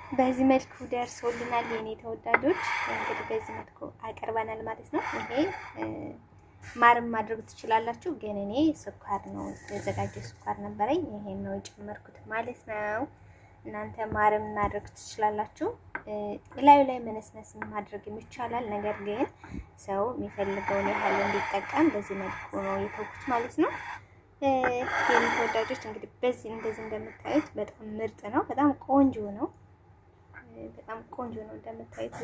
በዚህ መልኩ ደርሶልናል የኔ ተወዳጆች። እንግዲህ በዚህ መልኩ አቀርበናል ማለት ነው። ይሄ ማርም ማድረግ ትችላላችሁ፣ ግን እኔ ስኳር ነው የተዘጋጀ ስኳር ነበረኝ፣ ይሄን ነው የጨመርኩት ማለት ነው። እናንተ ማርም ማድረግ ትችላላችሁ፣ ላዩ ላይ መነስነስ ማድረግ ይቻላል። ነገር ግን ሰው የሚፈልገውን ያህል እንዲጠቀም በዚህ መልኩ ነው የተውኩት ማለት ነው። የኔ ተወዳጆች እንግዲህ በዚህ እንደዚህ እንደምታዩት በጣም ምርጥ ነው፣ በጣም ቆንጆ ነው። በጣም ቆንጆ ነው እንደምታዩት።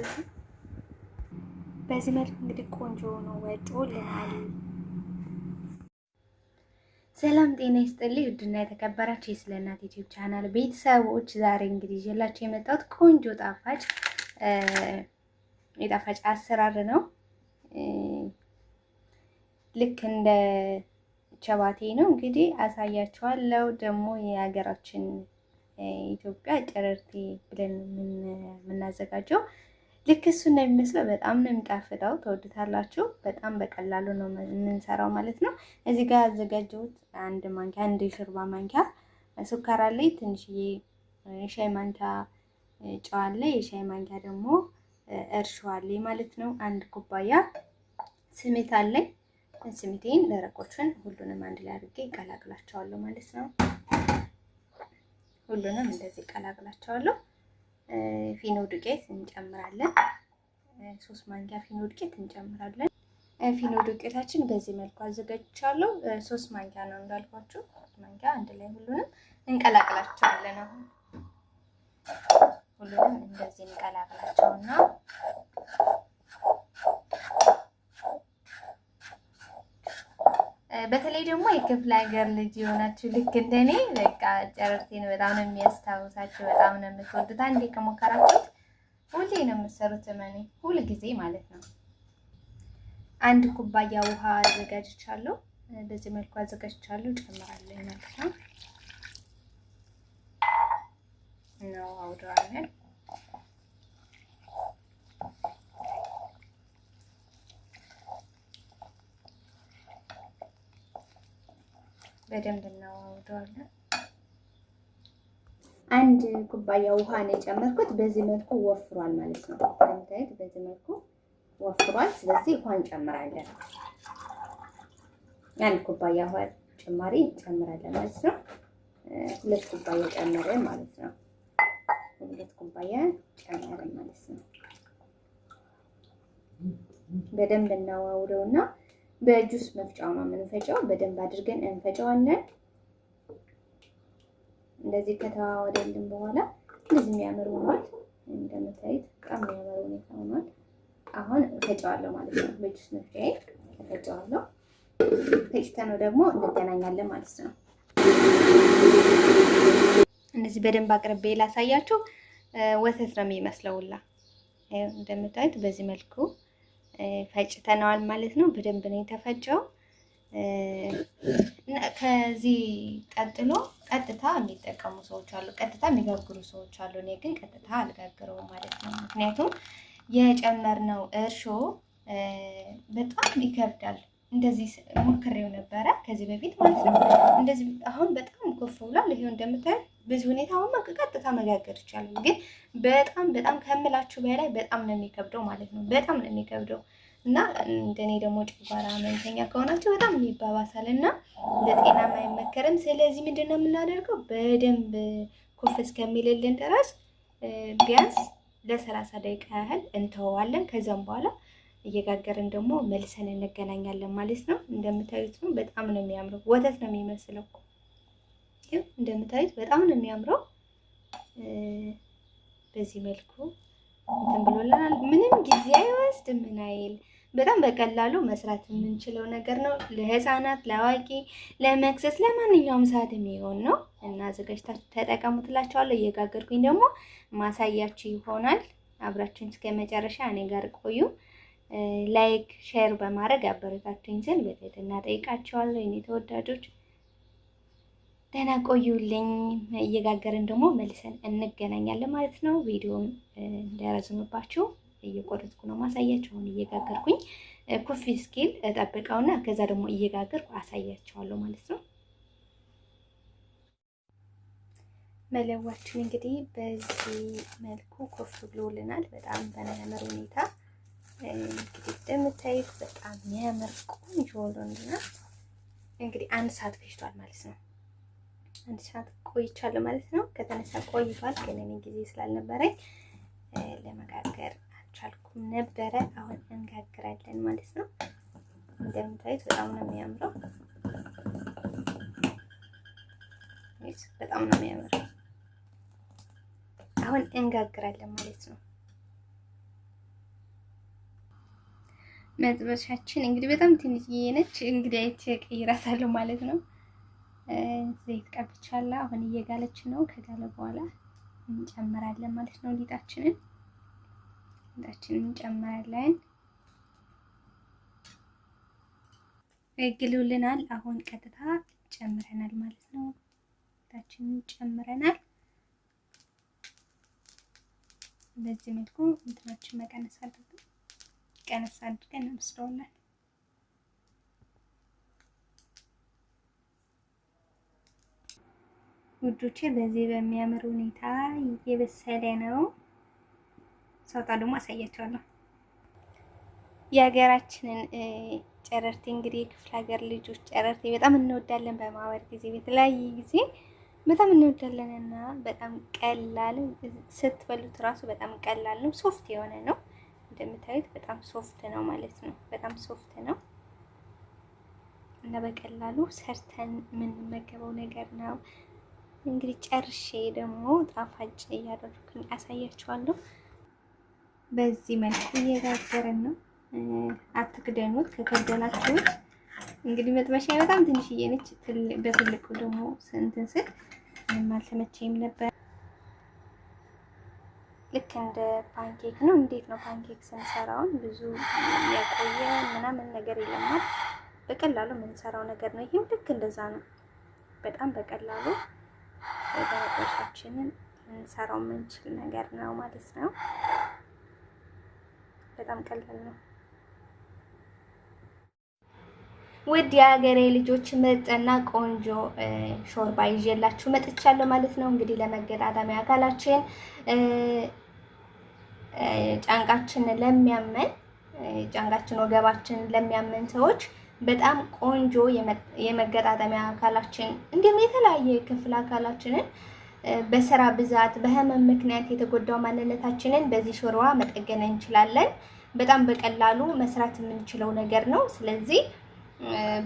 በዚህ መልኩ እንግዲህ ቆንጆ ነው ወጥቶልናል። ሰላም ጤና ይስጥልኝ ውድና የተከበራችሁ የስለ እናት ዩቲዩብ ቻናል ቤተሰቦች፣ ዛሬ እንግዲህ ይዤላችሁ የመጣሁት ቆንጆ ጣፋጭ የጣፋጭ አሰራር ነው። ልክ እንደ ቸባቴ ነው እንግዲህ አሳያችኋለሁ። ደግሞ የሀገራችን ኢትዮጵያ ጨረርቲ ብለን የምናዘጋጀው ልክ እሱ ነው የሚመስለው። በጣም ነው የሚጣፍጠው፣ ተወዱታላችሁ። በጣም በቀላሉ ነው የምንሰራው ማለት ነው። እዚህ ጋር ያዘጋጀሁት አንድ ማንኪያ፣ አንድ የሾርባ ማንኪያ ስኳር አለኝ፣ ትንሽዬ ሻይ ማንኪያ ጨው አለ፣ የሻይ ማንኪያ ደግሞ እርሾ አለኝ ማለት ነው። አንድ ኩባያ ስሜት አለኝ። ስሜቴን ደረቆችን ሁሉንም አንድ ላይ አድርጌ ይቀላቅላቸዋለሁ ማለት ነው። ሁሉንም እንደዚህ ቀላቅላቸዋለሁ። ፊኖ ዱቄት እንጨምራለን። 3 ማንኪያ ፊኖ ዱቄት እንጨምራለን። ፊኖ ዱቄታችን በዚህ መልኩ አዘጋጅቻለሁ። 3 ማንኪያ ነው እንዳልኳችሁ፣ 3 ማንኪያ አንድ ላይ ሁሉንም እንቀላቅላቸዋለን። አሁን ሁሉንም እንደዚህ እንቀላቅላቸውና በተለይ ደግሞ የክፍለ ሀገር ልጅ የሆናችሁ ልክ እንደኔ በቃ ጨረርቴን በጣም ነው የሚያስታውሳችሁ፣ በጣም ነው የምትወዱት። አንዴ ከሞከራችሁት ሁሌ ነው የምትሰሩት፣ እመኔ ሁል ጊዜ ማለት ነው። አንድ ኩባያ ውሃ አዘጋጅቻለሁ። በዚህ መልኩ አዘጋጅቻለሁ፣ ጨምራለሁ ማለት ነው። ነው አውደዋለን። በደንብ እናዋውደዋለን። አንድ ኩባያ ውሃ ነው የጨመርኩት። በዚህ መልኩ ወፍሯል ማለት ነው። እንደምታዩት በዚህ መልኩ ወፍሯል። ስለዚህ ውሃ እንጨምራለን። አንድ ኩባያ ውሃ ጭማሪ እንጨምራለን ማለት ነው። 2 ኩባያ ጨመረን ማለት ነው። 2 ኩባያ ጨመረን ማለት ነው። በደንብ እናዋውደውና በጁስ መፍጫው ነው የምንፈጨው። በደንብ አድርገን እንፈጨዋለን። እንደዚህ ከተዋወደልን በኋላ እንደዚህ የሚያምር ሆኗል። እንደምታዩት በጣም የሚያምር ሁኔታ ሆኗል። አሁን እፈጨዋለሁ ማለት ነው። በጁስ መፍጫዬ እፈጨዋለሁ። ፈጭተነው ደግሞ እንገናኛለን ማለት ነው። እንደዚህ በደንብ አቅርቤ ላሳያችሁ። ወተት ነው የሚመስለውላ። እንደምታዩት በዚህ መልኩ ፈጭተነዋል ማለት ነው። በደንብ ነው የተፈጨው። ከዚህ ቀጥሎ ቀጥታ የሚጠቀሙ ሰዎች አሉ፣ ቀጥታ የሚጋግሩ ሰዎች አሉ። እኔ ግን ቀጥታ አልጋግረውም ማለት ነው። ምክንያቱም የጨመርነው እርሾ በጣም ይከብዳል። እንደዚህ ሞክሬው ነበረ ከዚህ በፊት ማለት ነው። እንደዚህ አሁን በጣም ኮፍ ብሏል። ይሄው እንደምታዩት በዚህ ሁኔታ አሁን ቀጥታ መጋገር ይቻላል። ግን በጣም ከምላችሁ በላይ በጣም ነው የሚከብደው ማለት ነው። በጣም ነው የሚከብደው እና እንደኔ ደግሞ ጨጓራ ህመምተኛ ከሆናችሁ በጣም ይባባሳል እና ለጤናም አይመከርም። ስለዚህ ምንድነው የምናደርገው? በደንብ ኮፍ እስከሚልልን ድረስ ቢያንስ ለ30 ደቂቃ ያህል እንተዋለን። ከዛም በኋላ እየጋገርን ደግሞ መልሰን እንገናኛለን ማለት ነው። እንደምታዩት ነው፣ በጣም ነው የሚያምረው። ወተት ነው የሚመስለው። እንደምታዩት በጣም ነው የሚያምረው። በዚህ መልኩ እንትን ብሎልናል። ምንም ጊዜ አይወስድ፣ ምን አይል፣ በጣም በቀላሉ መስራት የምንችለው ነገር ነው። ለህፃናት፣ ለአዋቂ፣ ለመክሰስ፣ ለማንኛውም ሰዓት የሚሆን ነው እና አዘጋጅታችሁ ተጠቀሙትላችኋለሁ። እየጋገርኩኝ ደግሞ ማሳያችሁ ይሆናል። አብራችሁን እስከ መጨረሻ እኔ ጋር ቆዩ። ላይክ ሼር በማድረግ አበረታቱኝ ስል በትህትና ጠይቃችኋለሁ የኔ ተወዳጆች። ደህና ቆዩልኝ። እየጋገርን ደግሞ መልሰን እንገናኛለን ማለት ነው። ቪዲዮውን እንዳያረዝምባችሁ እየቆረጥኩ ነው ማሳያችሁ። አሁን እየጋገርኩኝ ኩፍ እስኪል እጠብቀውና ከዛ ደግሞ እየጋገርኩ አሳያችኋለሁ ማለት ነው። መለዋችን እንግዲህ በዚህ መልኩ ኮፍ ብሎልናል። በጣም በሚያምር ሁኔታ እንግዲህ እንደምታዩት በጣም የሚያምር ቆንጆ ሆኖልናል። እንግዲህ 1 ሰዓት ፈጅቷል ማለት ነው። 1 ሰዓት ቆይቻለሁ ማለት ነው። ከተነሳ ቆይቷል፣ ግን እኔ ጊዜ ስላልነበረኝ ለመጋገር አልቻልኩም ነበረ። አሁን እንጋግራለን ማለት ነው። እንደምታዩት በጣም ነው የሚያምረው። በጣም ነው የሚያምረው። አሁን እንጋግራለን ማለት ነው። መጥበሻችን እንግዲህ በጣም ትንሽዬ ነች። እንግዲህ አይቼ ቀይራታለሁ ማለት ነው። ዘይት ቀብቻለሁ። አሁን እየጋለች ነው። ከጋለ በኋላ እንጨምራለን ማለት ነው። ሊጣችንን እንጨምራለን። ግሉልናል። አሁን ቀጥታ ጨምረናል ማለት ነው። ሊጣችንን ጨምረናል። በዚህ መልኩ እንትናችን መቀነስ አለብን። ቀነስ አድርገን እንወስደዋለን። ውዶቼ በዚህ በሚያምር ሁኔታ እየበሰለ ነው። ሳውጣ ደግሞ አሳያቸዋለሁ። የሀገራችንን ጨረርቴ እንግዲህ የክፍለ ሀገር ልጆች ጨረርቴ በጣም እንወዳለን። በማህበር ጊዜ በተለያየ ጊዜ በጣም እንወዳለን እና በጣም ቀላል ስትበሉት ራሱ በጣም ቀላል ነው። ሶፍት የሆነ ነው። እንደምታዩት በጣም ሶፍት ነው ማለት ነው። በጣም ሶፍት ነው እና በቀላሉ ሰርተን የምንመገበው ነገር ነው። እንግዲህ ጨርሼ ደግሞ ጣፋጭ እያደረኩኝ አሳያችኋለሁ። በዚህ መልኩ እየጋገርን ነው። አትክደኑት። ከከደናችሁት እንግዲህ መጥበሻ በጣም ትንሽዬ ነች። በትልቁ ደግሞ ስንትን ስል ምንም አልተመቸኝም ነበር። ልክ እንደ ፓንኬክ ነው። እንዴት ነው ፓንኬክ ስንሰራውን ብዙ ያቆየ ምናምን ነገር የለም። በቀላሉ የምንሰራው ነገር ነው። ይህም ልክ እንደዛ ነው። በጣም በቀላሉ መጥበሻችንን ልንሰራው የምንችል ነገር ነው ማለት ነው። በጣም ቀላል ነው። ውድ የሀገሬ ልጆች ምርጥና ቆንጆ ሾርባ ይዤላችሁ መጥቻለሁ ማለት ነው። እንግዲህ ለመገጣጠሚያ አካላችን ጫንቃችንን ለሚያመን ጫንቃችን ወገባችን ለሚያመን ሰዎች በጣም ቆንጆ የመገጣጠሚያ አካላችን እንዲሁም የተለያየ ክፍል አካላችንን በስራ ብዛት በህመም ምክንያት የተጎዳው ማንነታችንን በዚህ ሾርባ መጠገን እንችላለን። በጣም በቀላሉ መስራት የምንችለው ነገር ነው። ስለዚህ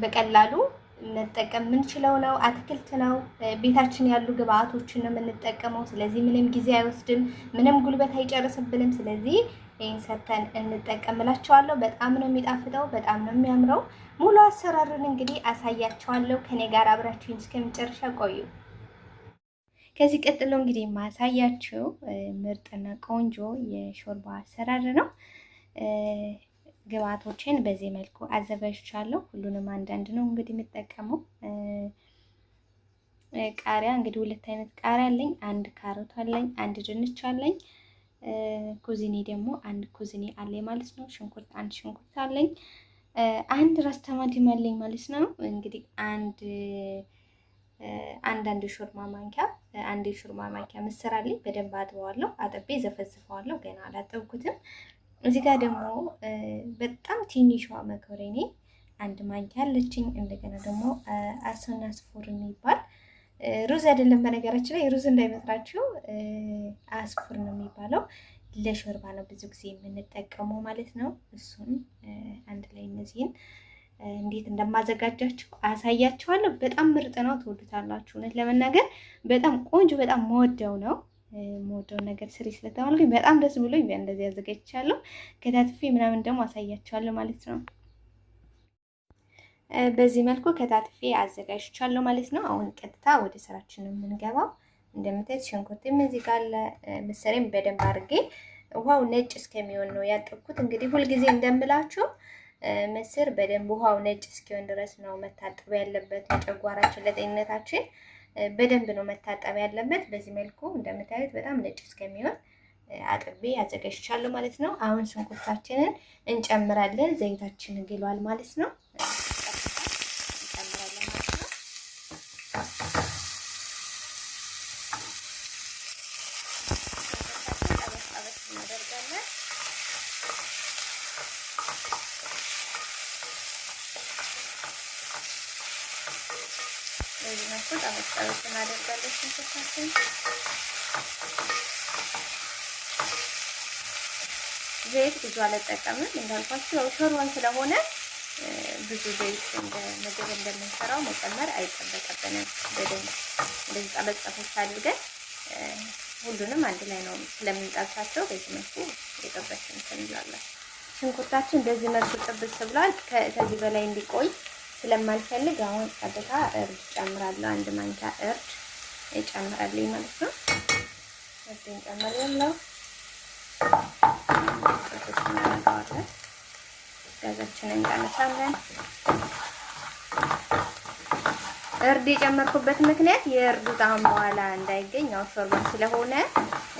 በቀላሉ መጠቀም የምንችለው ነው። አትክልት ነው። ቤታችን ያሉ ግብአቶችን ነው የምንጠቀመው። ስለዚህ ምንም ጊዜ አይወስድም፣ ምንም ጉልበት አይጨርስብንም። ስለዚህ ይህን ሰርተን እንጠቀምላቸዋለሁ። በጣም ነው የሚጣፍጠው፣ በጣም ነው የሚያምረው። ሙሉ አሰራሩን እንግዲህ አሳያቸዋለሁ። ከኔ ጋር አብራችሁኝ እስከመጨረሻ ቆዩ። ከዚህ ቀጥሎ እንግዲህ ማሳያችሁ ምርጥና ቆንጆ የሾርባ አሰራር ነው። ግብአቶችን በዚህ መልኩ አዘጋጅቻለሁ። ሁሉንም አንዳንድ ነው እንግዲህ የምጠቀመው። ቃሪያ እንግዲህ 2 አይነት ቃሪያ አለኝ። 1 ካሮት አለኝ፣ 1 ድንች አለኝ። ኩዚኒ ደግሞ 1 ኩዚኒ አለኝ ማለት ነው። ሽንኩርት 1 ሽንኩርት አለኝ። 1 ራስ ቲማቲም አለኝ ማለት ነው። እንግዲህ አንድ ሾርባ ማንኪያ 1 የሾርባ ማንኪያ ምስር አለኝ። በደንብ አጥበዋለሁ። አጥቤ ዘፈዝፈዋለሁ። ገና አላጠብኩትም። እዚህ ጋር ደግሞ በጣም ትንሿ መኮረኒ 1 ማንኪያ አለችኝ። እንደገና ደግሞ አሰና ስፎር የሚባል ሩዝ አይደለም፣ በነገራችን ላይ ሩዝ እንዳይመስላችሁ አስፎር ነው የሚባለው። ለሾርባ ነው ብዙ ጊዜ የምንጠቀመው ማለት ነው። እሱን አንድ ላይ እነዚህን እንዴት እንደማዘጋጃቸው አሳያችኋለሁ። በጣም ምርጥ ነው፣ ትወዱታላችሁ። እውነት ለመናገር በጣም ቆንጆ፣ በጣም መወደው ነው። ሞደው ነገር ስሪ ስለተባልኩኝ በጣም ደስ ብሎኝ እንደዚህ አዘጋጅቻለሁ። ከታትፌ ምናምን ደግሞ አሳያችኋለሁ ማለት ነው። በዚህ መልኩ ከታትፌ አዘጋጅቻለሁ ማለት ነው። አሁን ቀጥታ ወደ ስራችን ነው የምንገባው። እንደምታዩት ሽንኩርቴም እዚህ ጋር አለ። ምስሬም በደንብ አድርጌ ውሃው ነጭ እስከሚሆን ነው ያጠብኩት። እንግዲህ ሁልጊዜ እንደምላችሁ ምስር በደንብ ውሃው ነጭ እስኪሆን ድረስ ነው መታጠብ ያለበት። ለጨጓራችን ለጤንነታችን በደንብ ነው መታጠብ ያለበት። በዚህ መልኩ እንደምታዩት በጣም ነጭ እስከሚሆን አጥቤ አዘጋጅቻለሁ ማለት ነው። አሁን ሽንኩርታችንን እንጨምራለን። ዘይታችን ግሏል ማለት ነው። እንጨምራለን ማለት ነው። መልኩ ጠበስ እናደርጋለን ሽንኩርታችን። ዘይት ብዙ አልጠቀምም እንዳልኳችሁ ያው ሾርባን ስለሆነ ብዙ ዘይት እንደ ምግብ እንደምንሰራው መጨመር አይጠበቅብንም። በደንብ እንደዚህ ጠበስ አድርገን ሁሉንም አንድ ላይ ነው ስለምንጠብሳቸው በዚህ መልኩ የጠበስን እንላለን። ሽንኩርታችን በዚህ መልኩ ጥብስ ብሏል። ከዚህ በላይ እንዲቆይ ስለማልፈልግ አሁን ቀጥታ እርድ ጨምራለሁ። አንድ ማንኪያ እርድ እጨምራለሁ ማለት ነው። እርድ ጨምራለሁ። እናደርገዋለን። ጋዛችንን እንቀንሳለን። እርድ የጨመርኩበት ምክንያት የእርዱ ጣዕም በኋላ እንዳይገኝ ያው ሾርባ ስለሆነ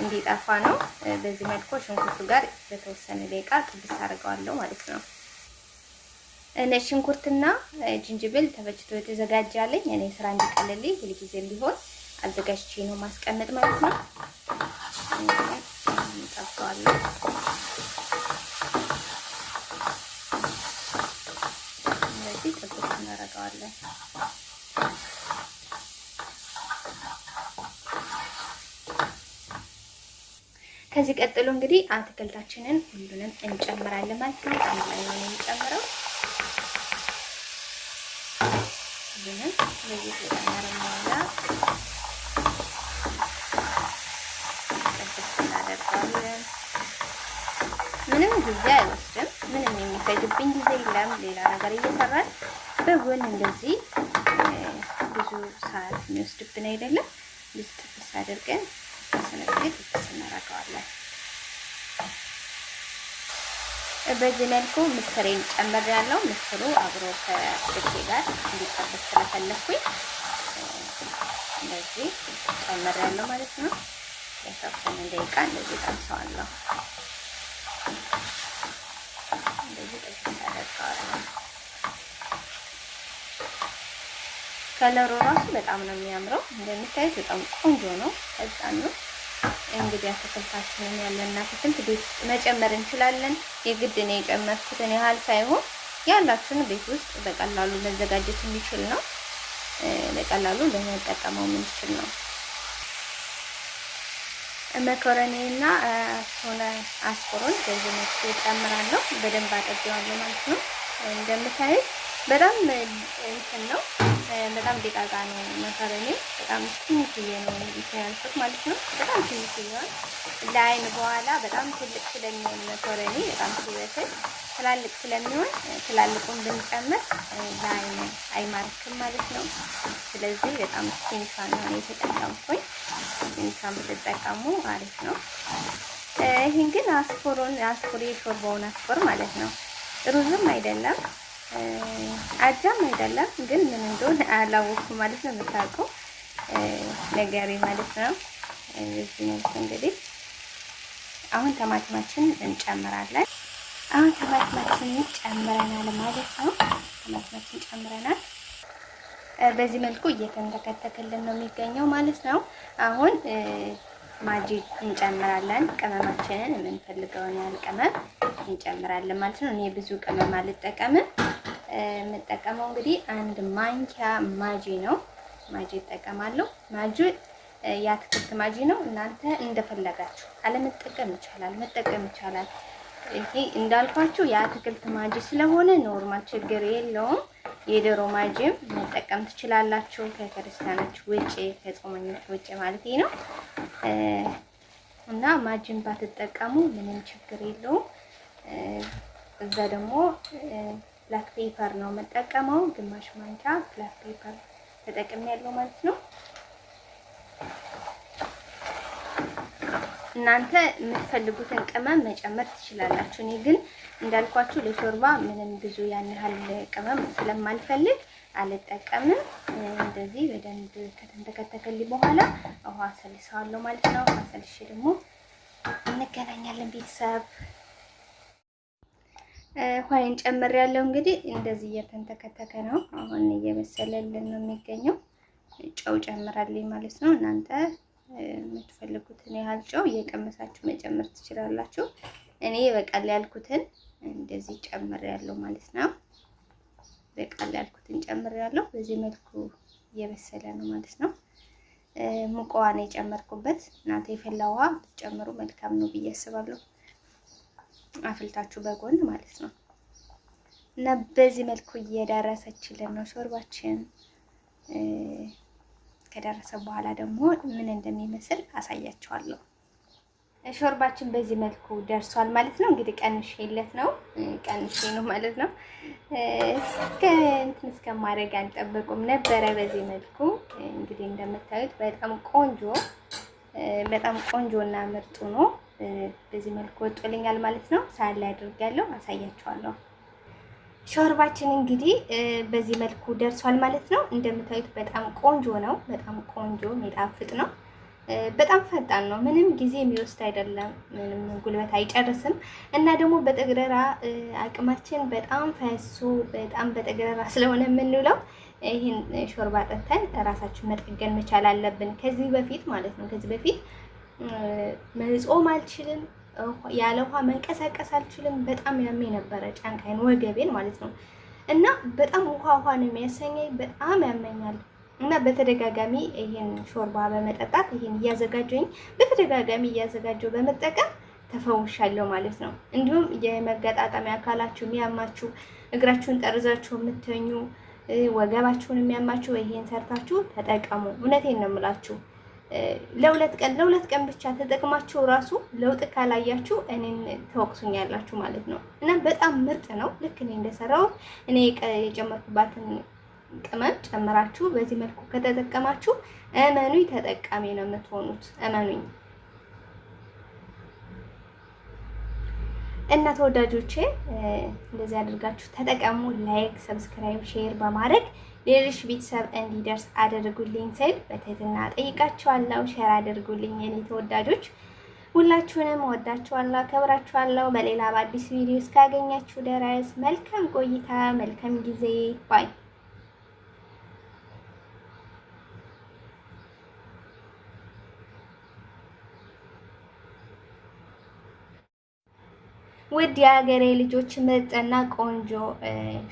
እንዲጠፋ ነው። በዚህ መልኩ ሽንኩርቱ ጋር በተወሰነ ደቂቃ ጥብስ አድርገዋለሁ ማለት ነው። ነጭ ሽንኩርትና ጅንጅብል ተፈጭቶ የተዘጋጀ አለኝ። እኔ ስራ እንዲቀልልኝ ሁልጊዜም ቢሆን አዘጋጅቼ ነው ማስቀመጥ ማለት ነው። እንጠብቀዋለን። እንደዚህ ጥብስ እናደርገዋለን። ከዚህ ቀጥሎ እንግዲህ አትክልታችንን ሁሉንም እንጨምራለን ማለት ነው። አንድ ላይ ነው የምንጨምረው። ሁሉንም ለዚህ ተጨመረን በኋላ ጥብስ እናደርጋለን። ምንም ጊዜ አይወስድም። ምንም የሚፈጅብኝ ጊዜ የለም። ሌላ ነገር እየሰራን በጎን እንደዚህ ብዙ ሰዓት የሚወስድብን አይደለም። ብዙ ጥብስ አድርገን ስለዚህ ጥብስ እናደርገዋለን። በዚህ መልኩ ምስሬን ጨምሬያለሁ። ምስሩ አብሮ ከስልሴ ጋር እንዲጠበስ ስለፈለኩኝ እንደዚህ ጨምሬያለሁ ማለት ነው። ለተወሰነ ደቂቃ እንደዚህ ጠብሰዋለሁ። እንደዚህ ጥብስ አደርገዋለሁ። ከለሩ ራሱ በጣም ነው የሚያምረው። እንደምታዩት በጣም ቆንጆ ነው። ፈጣን ነው። እንግዲህ አትክልታችንን ያለና አትክልት ቤት ውስጥ መጨመር እንችላለን። የግድ ነው የጨመርኩትን ያህል ሳይሆን ያላችሁን ቤት ውስጥ በቀላሉ መዘጋጀት የሚችል ነው። በቀላሉ ልንጠቀመው የምንችል ነው። መኮረኒና ሆነ አስፖሮን በዚህ መልኩ ጨምራለሁ። በደንብ አጠግዋለሁ ማለት ነው። እንደምታዩት በጣም እንትን ነው። በጣም ደቃቃ ነው መኮረኒ። በጣም ትንሽዬ ነው ያልኩት ማለት ነው። በጣም ትንሽዬ ነው። ለአይን በኋላ በጣም ትልቅ ስለሚሆን መኮረኒ በጣም ሲበስል ትላልቅ ስለሚሆን ትላልቁን ብንጨምር ለአይን አይማርክም ማለት ነው። ስለዚህ በጣም ትንሿን ነው የተጠቀምኩኝ። ትንሿን ብትጠቀሙ አሪፍ ነው። ይሄን ግን አስፖር የሾርባውን አስፖር ማለት ነው። ሩዝም አይደለም አጃም አይደለም፣ ግን ምን እንደሆነ አላወኩም ማለት ነው። የምታውቀው ነገሬ ማለት ነው። እዚህ ነው እንግዲህ አሁን ቲማቲማችን እንጨምራለን። አሁን ቲማቲማችን ጨምረናል ማለት ነው። ቲማቲማችን ጨምረናል። በዚህ መልኩ እየተንተከተከልን ነው የሚገኘው ማለት ነው። አሁን ማጂ እንጨምራለን። ቅመማችንን የምንፈልገውን ያህል ቅመም እንጨምራለን ማለት ነው። እኔ ብዙ ቅመም አልጠቀምም። የምጠቀመው እንግዲህ አንድ ማንኪያ ማጂ ነው። ማጂ እጠቀማለሁ። ማጂ የአትክልት ማጂ ነው። እናንተ እንደፈለጋችሁ አለመጠቀም ይቻላል፣ መጠቀም ይቻላል። ይሄ እንዳልኳችሁ የአትክልት ማጂ ስለሆነ ኖርማል ችግር የለውም። የዶሮ ማጂም መጠቀም ትችላላችሁ፣ ከክርስቲያኖች ውጪ ከጾመኞች ውጪ ማለት ነው። እና ማጂን ባትጠቀሙ ምንም ችግር የለውም። እዛ ደግሞ ብላክ ፔፐር ነው መጠቀመው። ግማሽ ማንኪያ ብላክ ፔፐር ተጠቅሜያለሁ ማለት ነው። እናንተ የምትፈልጉትን ቅመም መጨመር ትችላላችሁ። እኔ ግን እንዳልኳችሁ ለሾርባ ምንም ብዙ ያን ያህል ቅመም ስለማልፈልግ አልጠቀምም። እንደዚህ በደንብ ከተንተከተከልኝ በኋላ ውሃ ሰልሳለሁ ማለት ነው። ውሃ ሰልሼ ደግሞ እንገናኛለን ቤተሰብ። ውሃዬን ጨምሬያለሁ። እንግዲህ እንደዚህ እየተንተከተከ ነው። አሁን እየበሰለልን ነው የሚገኘው። ጨው ጨምራለኝ ማለት ነው። እናንተ የምትፈልጉትን ያህል ጨው እየቀመሳችሁ መጨመር ትችላላችሁ። እኔ በቃል ያልኩትን እንደዚህ ጨምሬያለሁ ማለት ነው። በቃል ያልኩትን ጨምሬያለሁ። በዚህ መልኩ እየበሰለ ነው ማለት ነው። ሙቅ ውሃ ነው የጨመርኩበት። እናንተ የፈላ ውሃ ብትጨምሩ መልካም ነው ብዬ አስባለሁ። አፍልታችሁ በጎን ማለት ነው። እና በዚህ መልኩ እየደረሰችልን ነው ሾርባችን። ከደረሰ በኋላ ደግሞ ምን እንደሚመስል አሳያችኋለሁ። ሾርባችን በዚህ መልኩ ደርሷል ማለት ነው። እንግዲህ ቀንሼለት ነው ማለት ነው። እስከማድረግ አልጠበቁም ነበረ። በዚህ መልኩ እንግዲህ እንደምታዩት በጣም ቆንጆ እና ምርጡ ነው። በዚህ መልኩ ወጥቶልኛል ማለት ነው። ሳህን ላይ አድርጋለሁ፣ አሳያችኋለሁ። ሾርባችን እንግዲህ በዚህ መልኩ ደርሷል ማለት ነው። እንደምታዩት በጣም ቆንጆ ነው። በጣም ቆንጆ የሚጣፍጥ ነው። በጣም ፈጣን ነው። ምንም ጊዜ የሚወስድ አይደለም። ምንም ጉልበት አይጨርስም። እና ደግሞ በጠግረራ አቅማችን በጣም ፈሶ በጣም በጠግረራ ስለሆነ የምንውለው ይህን ሾርባ ጠጥተን ራሳችን መጠገን መቻል አለብን። ከዚህ በፊት ማለት ነው መጾም አልችልም፣ ያለ ውሃ መንቀሳቀስ አልችልም። በጣም ያመኝ ነበረ ጫንቃይን፣ ወገቤን ማለት ነው። እና በጣም ውሃ ነው የሚያሰኘኝ፣ በጣም ያመኛል። እና በተደጋጋሚ ይሄን ሾርባ በመጠጣት ይሄን በተደጋጋሚ እያዘጋጀው በመጠቀም ተፈውሻለሁ ማለት ነው። እንዲሁም የመገጣጠሚያ አካላችሁ የሚያማችሁ፣ እግራችሁን ጠርዛችሁ የምትተኙ፣ ወገባችሁን የሚያማችሁ ይሄን ሰርታችሁ ተጠቀሙ። እውነቴን ነው የምላችሁ። ለሁለት ቀን ብቻ ተጠቅማችሁ ራሱ ለውጥ ካላያችሁ እኔን ተወቅሱኛላችሁ ማለት ነው። እና በጣም ምርጥ ነው። ልክ እኔ እንደሰራው እኔ የጨመርኩባትን ቅመም ጨምራችሁ በዚህ መልኩ ከተጠቀማችሁ እመኑኝ ተጠቃሚ ነው የምትሆኑት። እመኑኝ። እና ተወዳጆቼ እንደዚህ አድርጋችሁ ተጠቀሙ። ላይክ፣ ሰብስክራይብ፣ ሼር በማድረግ ሌሎች ቤተሰብ እንዲደርስ አድርጉልኝ ስል በትህትና ጠይቃችኋለሁ። ሼር አድርጉልኝ የኔ ተወዳጆች። ሁላችሁንም ወዳችኋለሁ፣ አከብራችኋለሁ። በሌላ በአዲስ ቪዲዮ እስካገኛችሁ ድረስ መልካም ቆይታ፣ መልካም ጊዜ ባይ። ውድ የሀገሬ ልጆች ምርጥና ቆንጆ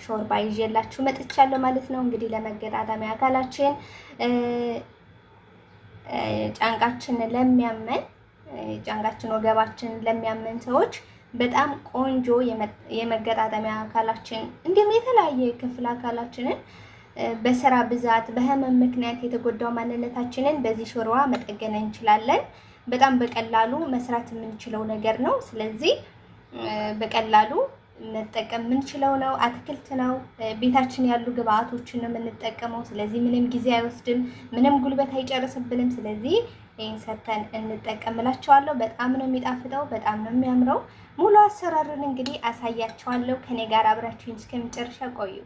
ሾርባ ይዤላችሁ መጥቻለሁ ማለት ነው። እንግዲህ ለመገጣጠሚያ አካላችን ጫንቃችን ወገባችን ለሚያመን ሰዎች በጣም ቆንጆ የመገጣጠሚያ አካላችን እንዲሁም የተለያየ ክፍል አካላችንን በስራ ብዛት በህመም ምክንያት የተጎዳው ማንነታችንን በዚህ ሾርባ መጠገን እንችላለን። በጣም በቀላሉ መስራት የምንችለው ነገር ነው። ስለዚህ በቀላሉ መጠቀም የምንችለው ነው። አትክልት ነው። ቤታችን ያሉ ግብአቶችን ነው የምንጠቀመው። ስለዚህ ምንም ጊዜ አይወስድም፣ ምንም ጉልበት አይጨርስብንም። ስለዚህ ይህን ሰርተን እንጠቀምላቸዋለሁ። በጣም ነው የሚጣፍጠው፣ በጣም ነው የሚያምረው። ሙሉ አሰራሩን እንግዲህ አሳያቸዋለሁ። ከኔ ጋር አብራችሁኝ እስከመጨረሻ ቆዩ።